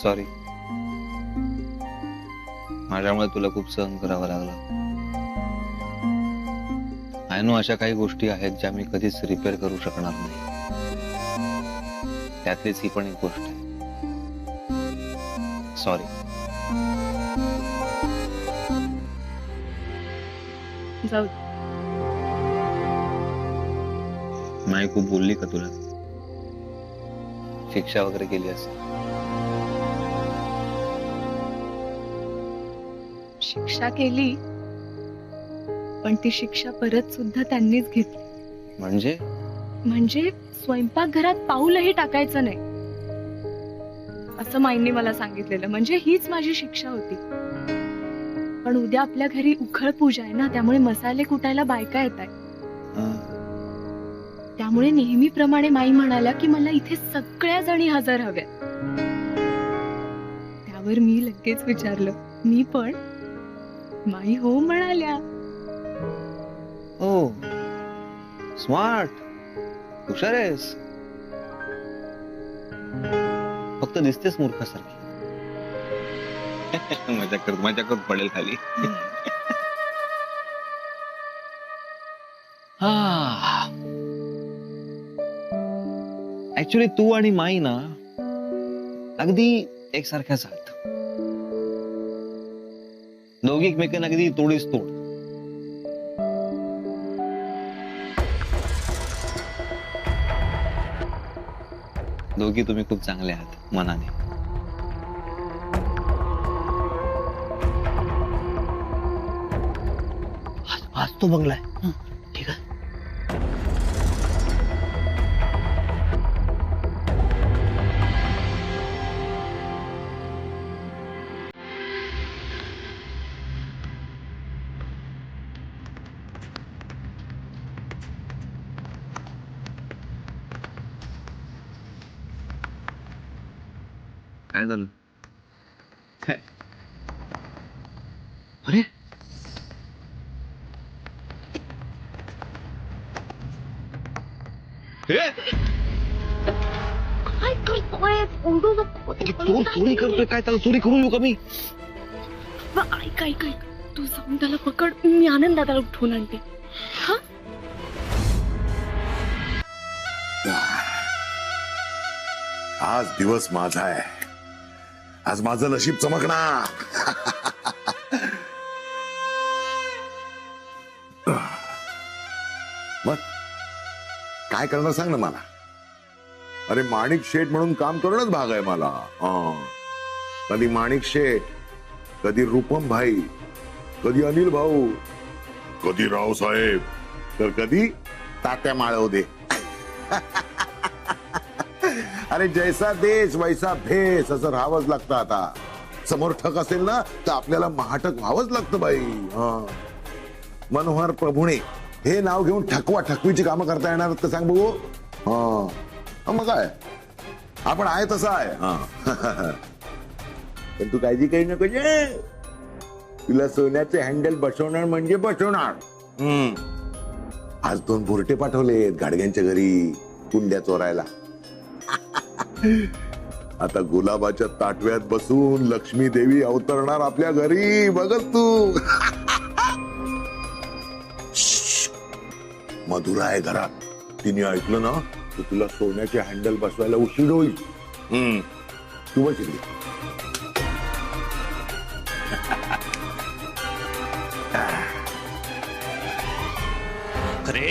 Sorry, माझ्यामुळे तुला खूप सहन करावं लागलं. आय नो अशा काही गोष्टी आहेत ज्या मी कधीच रिपेअर करू शकणार नाही. त्यातलीच ही पण एक गोष्ट आहे. सॉरी. जाऊ. माई खूप बोलली का तुला? शिक्षा वगैरे केली असेल? शिक्षा केली, पण ती शिक्षा परत सुद्धा त्यांनीच घेतली. म्हणजे स्वयंपाकघरात पाऊलही टाकायचं नाही असं माईंनी मला सांगितलेलं. म्हणजे हीच माझी शिक्षा होती. पण उद्या आपल्या घरी उखळ पूजा आहे ना, त्यामुळे मसाले कुटायला बायका येत आहेत. त्यामुळे नेहमीप्रमाणे माई म्हणाल्या की मला इथे सगळ्या जणी हजर हव्या. त्यावर मी लगेच विचारलं, मी पण? माई हो म्हणाल्या. ओ स्मार्ट, हुशार आहेस. फक्त दिसतेस मूर्खासारखी. मजा कर पडेल खाली. ऍक्च्युली तू आणि माई ना अगदी एकसारख्याच आहात. दोघी एकमेकांना अगदी तोडीस तोड. दोघी तुम्ही खूप चांगले आहात मनाने. आज तो बंगला आहे. ठीक आहे. काय झालं? अरे काय करतोय? चोरी करतोय काय? त्याला चोरी करू का मी? ऐक ऐक ऐक, तू जाऊन त्याला पकड. मी आनंद दादाला उठवून आणते. हा, आज दिवस माझा आहे. आज माझं नशीब चमकणार. मग काय करणार सांग ना मला. अरे माणिक शेठ म्हणून काम करणंच भाग आहे मला. कधी माणिक शेठ, कधी रूपम भाई, कधी अनिल भाऊ, कधी रावसाहेब, तर कधी तात्या माळवदे. अरे जैसा देश वैसा भेस असं राहावंच लागतं. आता समोर ठक असेल ना तर आपल्याला महाटक व्हावंच लागतं बाई. मनोहर प्रभुणे हे नाव घेऊन ठकवा ठकवीची कामं करता येणार तर सांग बघू. मग काय, आपण आहे तसं आहे. पण तू काळजी काही नको जे. तुला सोन्याचे हँडल बसवणार म्हणजे बसवणार. आज 2 बुरटे पाठवलेत गाडग्यांच्या घरी कुंड्या चोरायला. आता गुलाबाच्या ताटव्यात बसून लक्ष्मी देवी अवतरणार आपल्या घरी. बघच तू. मधुरा आहे घरात. तिने ऐकलं ना तर तुला सोन्याचे हँडल बसवायला उशीर होईल. तू बस इकडे. अरे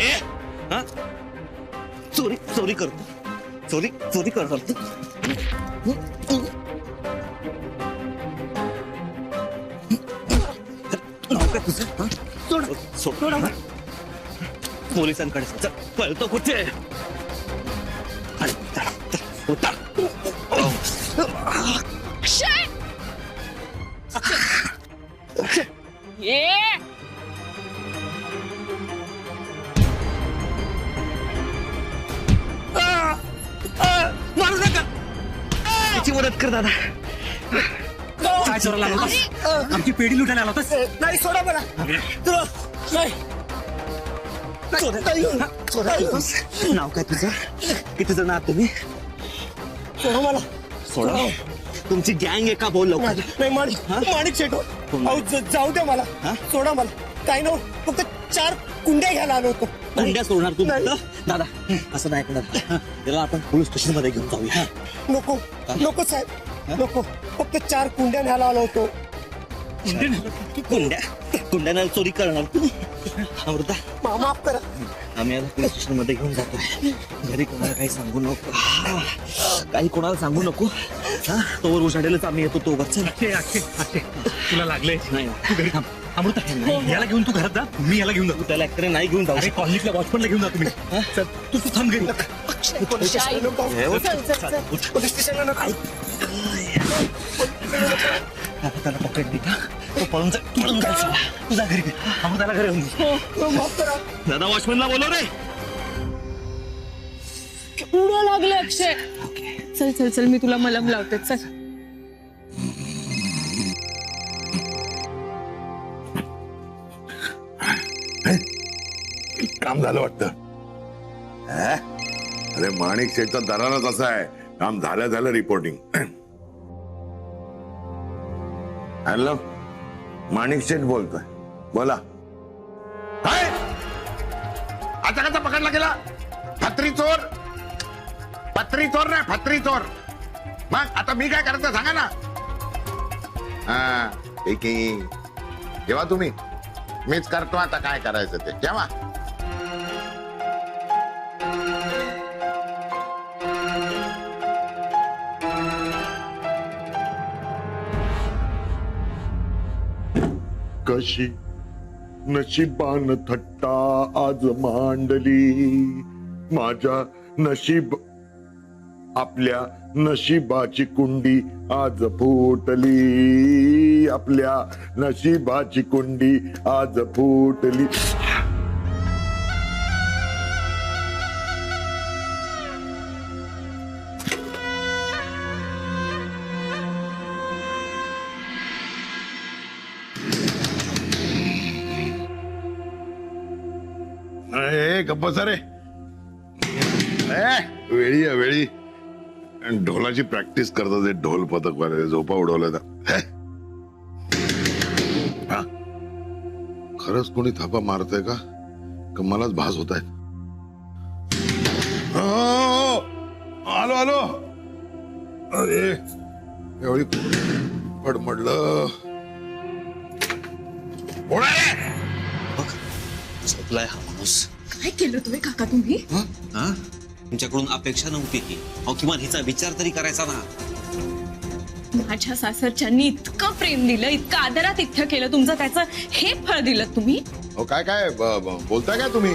चोरी करतो. चोरी करतो. नाव काय तुझं? सोड. पोलिसांकडे चल. पळतो कुठे? मारू नका. याची मदत कर दादा. काय चोरायला आला होतास? आमची पेढी लुटायला आला होतास? नाही, सोडा मला. नाव काय तुझं? किती जण आहात तुम्ही? सोडा मला. सोडा. तुमची गँग आहे का बोल लवकर. नाही माणिक शेट जाऊ द्या मला. सोडा मला. काय ना फक्त 4 कुंड्या घ्यायला आलो होतो. कुंड्या सोडणार तू? दादा असं नाही करणार. त्याला आपण पोलीस स्टेशन मध्ये घेऊन जाऊया. नको नको साहेब नको. फक्त 4 कुंड्या न्यायला आलो होतो. कुंड्यानं चोरी करणार तू? अमृता माफ करा. आम्ही याला पोलीस स्टेशन मध्ये घेऊन जातोय. घरी कोणाला काही सांगू नको. काही कोणाला सांगू नको. तोवर उशाडेलच आम्ही येतो. तोवर चल. तुला लागले नाही तू घरी थांब. अमृता याला घेऊन तू घरात जा. मी याला घेऊन जातो. त्याला ऍक्टर नाही घेऊन जाऊ. अरे कॉलनीतल्या वॉचमनला घेऊन जा तुम्ही. चल तू थांब घरी. पोलीस स्टेशनला नको. पोलीस स्टेशनला नको. त्याला पकड का तो पळून जा. तुझा घरी अमृताला घरी घेऊन माफ करा. दादा वॉचमनला बोलव रे. उडं लागलं अक्षय. चल चल चल मी तुला मलम लावते. चल. काम झालं वाटतं. अरे माणिक शेठचा दरारच असा आहे. काम झालं रिपोर्टिंग. हॅलो माणिक शेठ बोलतोय. बोला. काय आता कसा पकडला गेला? फत्री चोर नाही फत्री चोर. मग आता मी काय करायचं सांगा ना. ठीक आहे जेव्हा तुम्ही मीच करतो. आता काय करायचं ते जेव्हा. कशी नशिबान थट्टा आज मांडली माझ्या नशीब. आपल्या नशिबाची कुंडी आज फुटली. आपल्या नशिबाची कुंडी आज फुटली. गप्प रे. वेळी वेळी ढोलाची प्रॅक्टिस करतात. ते ढोल पथक वाले झोपा उडवलं तर खरंच कोणी थापा मारतय का मलाच भास होत आहेत. आलो आलो. अरे एवढी पडमडलं. झोपलाय हा माणूस. काय केलं तुम्ही काका तुम्ही? तुमच्याकडून अपेक्षा नव्हती की किमान हिचा विचार तरी करायचा ना. माझ्या सासरच्यांनी इतकं प्रेम दिलं, इतकं आदरात इतकं केलं तुमचं, त्याचं हे फळ दिलं तुम्ही. काय काय बोलताय काय तुम्ही?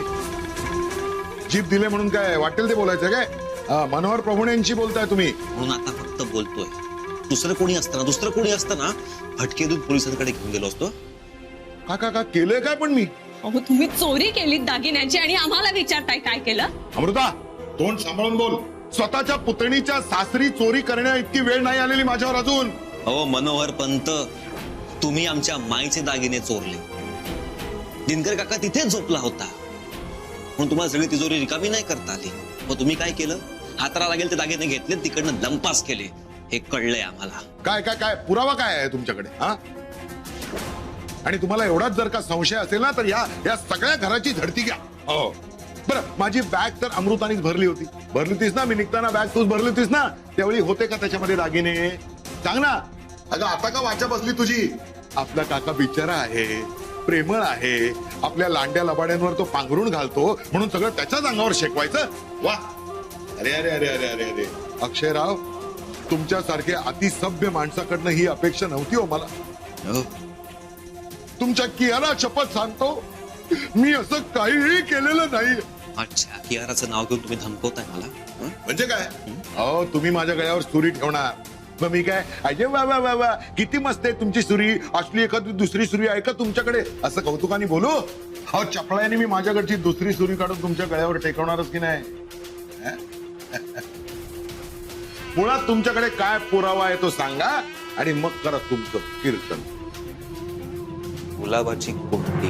जीप दिले म्हणून काय वाटेल ते बोलायचं काय? मनोहर प्रभुणेंची बोलताय तुम्ही. म्हणून आता फक्त बोलतोय. दुसरं कोणी असतं ना भटके दूध पोलिसांकडे घेऊन गेलो असतो. का केलंय काय पण मी? अहो तुम्ही चोरी केली दागिन्याची आणि आम्हाला विचारताय काय केलं? अमृता तोंड सांभाळून बोल. स्वतःच्या पुतणीच्या सासरी चोरी करण्या इतकी वेळ नाही आलेली माझ्यावर अजून. अहो मनोहर पंत, तुम्ही आमच्या माईचे दागिने चोरले. दिनकर काका तिथेच झोपला होता म्हणून तुम्हाला सगळी तिजोरी रिकामी नाही करता आली. मग तुम्ही काय केलं? हाताला लागेल ते दागिने घेतले, तिकडनं लंपास केले. हे कळलंय आम्हाला. काय काय काय पुरावा काय आहे तुमच्याकडे? आणि तुम्हाला एवढाच जर का संशय असेल ना तर या सगळ्या घराची झडती घ्या. हो बरं, माझी बॅग तर अमृतानीच भरली होतीस ना. मी निघताना बॅग तूच भरली होतीस ना. त्यावेळी होते का त्याच्यामध्ये दागिने? सांग ना. अगं आता का वाचा बसली तुझी? आपला काका बिचारा आहे, प्रेमळ आहे. आपल्या लांड्या लबाड्यांवर तो पांघरून घालतो म्हणून सगळं त्याच्याच अंगावर शेकवायचं. वा अरे अरे अरे अरे अरे अरे अक्षयराव, तुमच्यासारख्या अतिसभ्य माणसाकडनं ही अपेक्षा नव्हती हो मला. तुमच्या कियारा शपथ सांगतो मी असं काहीही केलेलं नाही. अच्छा, कियाराचं नाव घेऊन तुम्ही धमकवताय मला? म्हणजे काय? अहो तुम्ही माझ्या गळ्यावर सुरी ठेवणार, मग मी काय अजय वा वा वा वा किती मस्त आहे तुमची सुरी, असली एखादी दुसरी सुरी आहे का तुमच्याकडे असं कौतुकाने बोलू? अहो चपळाने मी माझ्याकडची दुसरी सुरी काढून तुमच्या गळ्यावर टेकवणारच की नाही? मुळात तुमच्याकडे काय पुरावा आहे तो सांगा आणि मग करा तुमचं कीर्तन. गुलाबाची कोंबडी